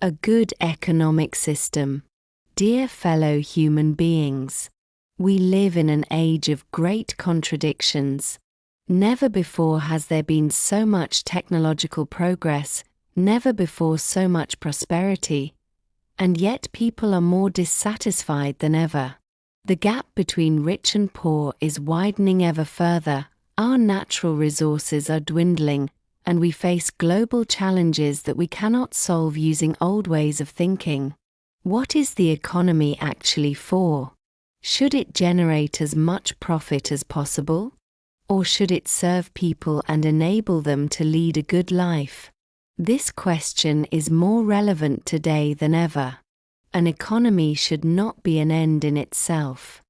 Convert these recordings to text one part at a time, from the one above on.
A good economic system. Dear fellow human beings, we live in an age of great contradictions. Never before has there been so much technological progress, never before so much prosperity, and yet people are more dissatisfied than ever. The gap between rich and poor is widening ever further, our natural resources are dwindling, and we face global challenges that we cannot solve using old ways of thinking. What is the economy actually for? Should it generate as much profit as possible? Or should it serve people and enable them to lead a good life? This question is more relevant today than ever. An economy should not be an end in itself.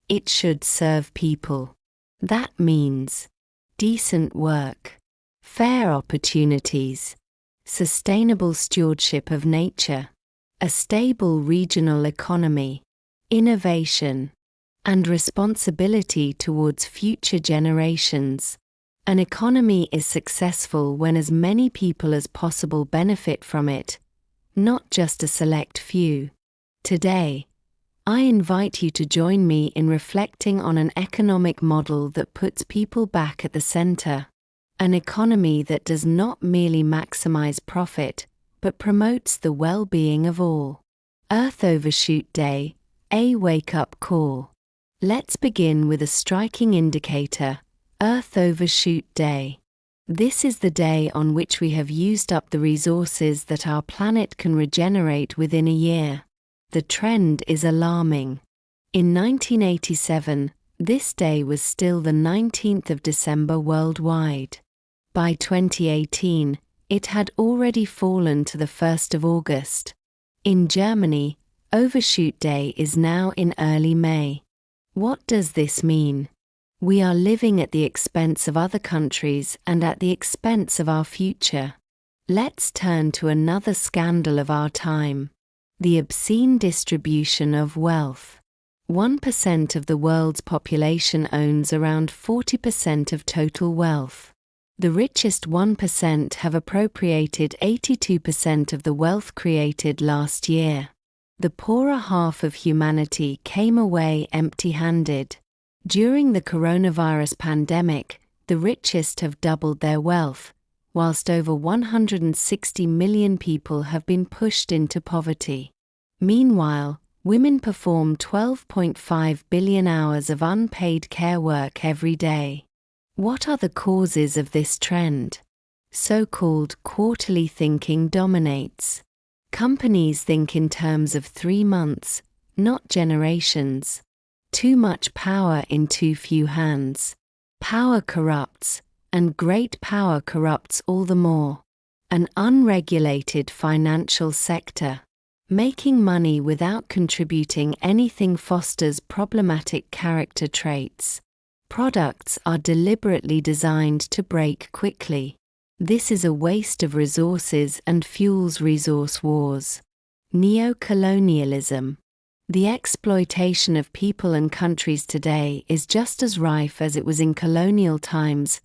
It should serve people. That means decent work, fair opportunities, sustainable stewardship of nature, a stable regional economy, innovation, and responsibility towards future generations. An economy is successful when as many people as possible benefit from it, not just a select few. Today, I invite you to join me in reflecting on an economic model that puts people back at the center. An economy that does not merely maximize profit, but promotes the well-being of all. Earth Overshoot Day, a wake-up call. Let's begin with a striking indicator, Earth Overshoot Day. This is the day on which we have used up the resources that our planet can regenerate within a year. The trend is alarming. In 1987, this day was still the 19th of December worldwide. By 2018, it had already fallen to the 1st of August. In Germany, Overshoot Day is now in early May. What does this mean? We are living at the expense of other countries and at the expense of our future. Let's turn to another scandal of our time. The obscene distribution of wealth. 1% of the world's population owns around 40% of total wealth. The richest 1% have appropriated 82% of the wealth created last year. The poorer half of humanity came away empty-handed. During the coronavirus pandemic, the richest have doubled their wealth, whilst over 160 million people have been pushed into poverty. Meanwhile, women perform 12.5 billion hours of unpaid care work every day. What are the causes of this trend? So-called quarterly thinking dominates. Companies think in terms of 3 months, not generations. Too much power in too few hands. Power corrupts, and great power corrupts all the more. An unregulated financial sector. Making money without contributing anything fosters problematic character traits. Products are deliberately designed to break quickly. This is a waste of resources and fuels resource wars. Neo-colonialism. The exploitation of people and countries today is just as rife as it was in colonial times,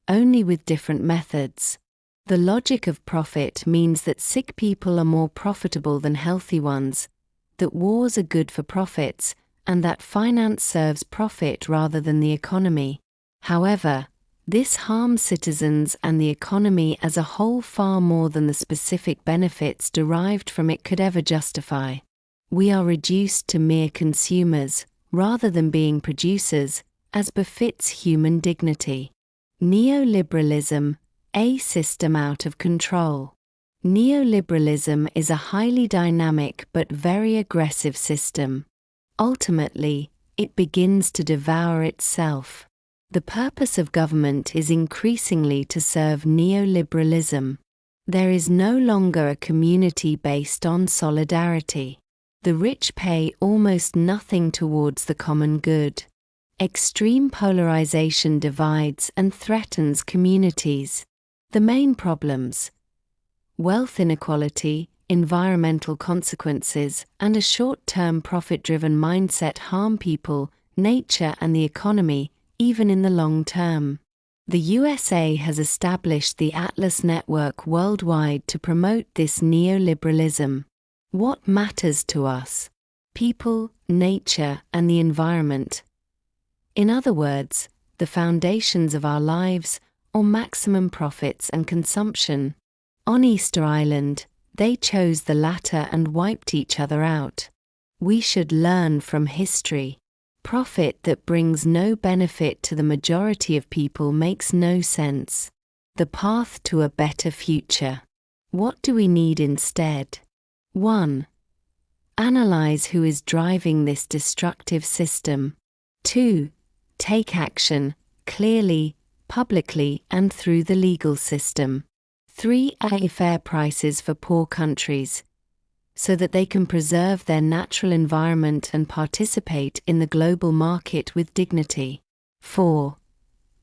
only with different methods. The logic of profit means that sick people are more profitable than healthy ones, that wars are good for profits, and that finance serves profit rather than the economy. However, this harms citizens and the economy as a whole far more than the specific benefits derived from it could ever justify. We are reduced to mere consumers, rather than being producers, as befits human dignity. Neoliberalism, a system out of control. Neoliberalism is a highly dynamic but very aggressive system. Ultimately, it begins to devour itself. The purpose of government is increasingly to serve neoliberalism. There is no longer a community based on solidarity. The rich pay almost nothing towards the common good. Extreme polarization divides and threatens communities. The main problems: wealth inequality, environmental consequences, and a short-term profit-driven mindset harm people, nature, and the economy, even in the long term. The USA has established the Atlas Network worldwide to promote this neoliberalism. What matters to us? People, nature, and the environment. In other words, the foundations of our lives, or maximum profits and consumption. On Easter Island, they chose the latter and wiped each other out. We should learn from history. Profit that brings no benefit to the majority of people makes no sense. The path to a better future. What do we need instead? 1. Analyze who is driving this destructive system. 2. Take action, clearly, publicly, and through the legal system. 3. Pay fair prices for poor countries, so that they can preserve their natural environment and participate in the global market with dignity. 4.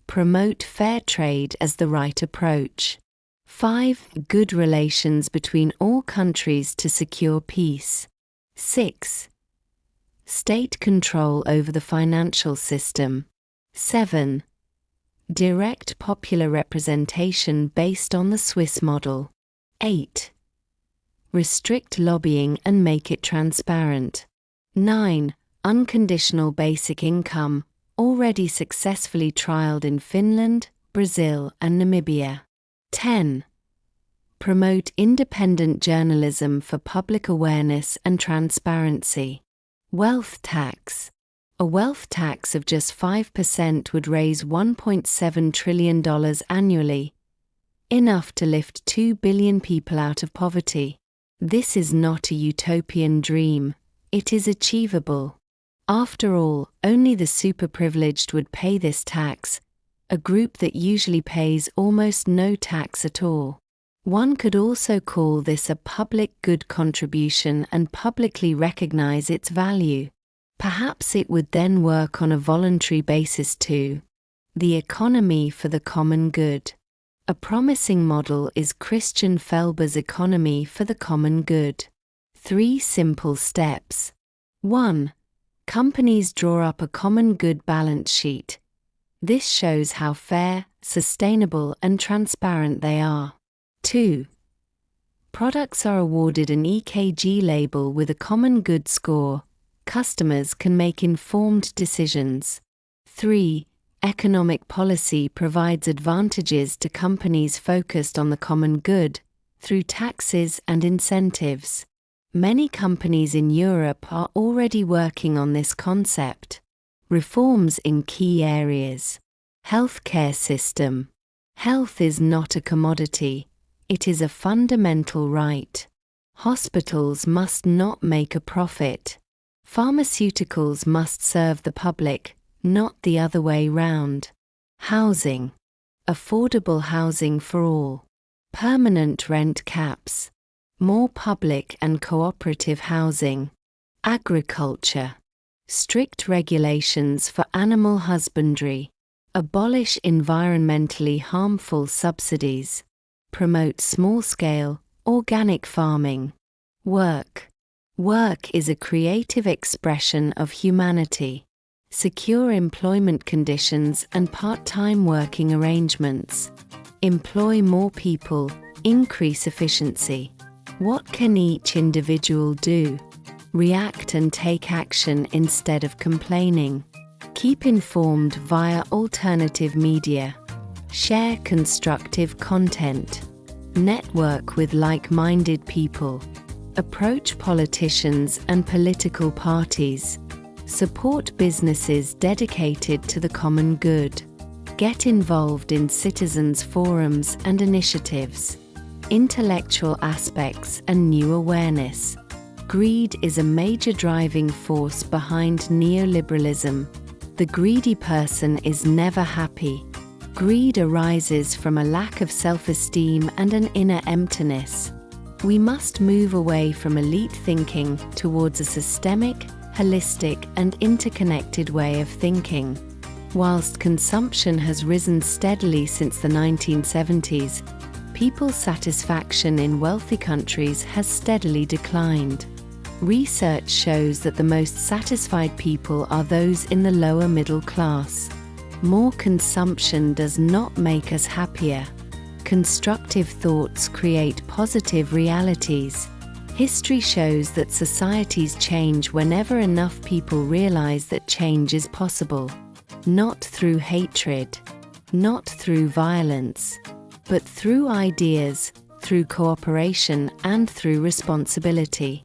Promote fair trade as the right approach. 5. Good relations between all countries to secure peace. 6. State control over the financial system. 7. Direct popular representation based on the Swiss model. 8. Restrict lobbying and make it transparent. 9. Unconditional basic income, already successfully trialed in Finland, Brazil, and Namibia. 10. Promote independent journalism for public awareness and transparency. Wealth tax. A wealth tax of just 5% would raise $1.7 trillion annually, enough to lift 2 billion people out of poverty. This is not a utopian dream, it is achievable. After all, only the superprivileged would pay this tax, a group that usually pays almost no tax at all. One could also call this a public good contribution and publicly recognize its value. Perhaps it would then work on a voluntary basis too. The economy for the common good. A promising model is Christian Felber's economy for the common good. 3 simple steps. 1. Companies draw up a common good balance sheet. This shows how fair, sustainable, and transparent they are. 2. Products are awarded an EKG label with a common good score. Customers can make informed decisions. 3. Economic policy provides advantages to companies focused on the common good, through taxes and incentives. Many companies in Europe are already working on this concept. Reforms in key areas. Healthcare system. Health is not a commodity, it is a fundamental right. Hospitals must not make a profit. Pharmaceuticals must serve the public, not the other way round. Housing. Affordable housing for all. Permanent rent caps. More public and cooperative housing. Agriculture. Strict regulations for animal husbandry. Abolish environmentally harmful subsidies. Promote small-scale, organic farming. Work. Work is a creative expression of humanity. Secure employment conditions and part-time working arrangements. Employ more people, increase efficiency. What can each individual do? React and take action instead of complaining. Keep informed via alternative media. Share constructive content. Network with like-minded people. Approach politicians and political parties. Support businesses dedicated to the common good. Get involved in citizens' forums and initiatives. Intellectual aspects and new awareness. Greed is a major driving force behind neoliberalism. The greedy person is never happy. Greed arises from a lack of self-esteem and an inner emptiness. We must move away from elite thinking towards a systemic, holistic, and interconnected way of thinking. Whilst consumption has risen steadily since the 1970s, people's satisfaction in wealthy countries has steadily declined. Research shows that the most satisfied people are those in the lower middle class. More consumption does not make us happier. Constructive thoughts create positive realities. History shows that societies change whenever enough people realize that change is possible. Not through hatred, not through violence, but through ideas, through cooperation, and through responsibility.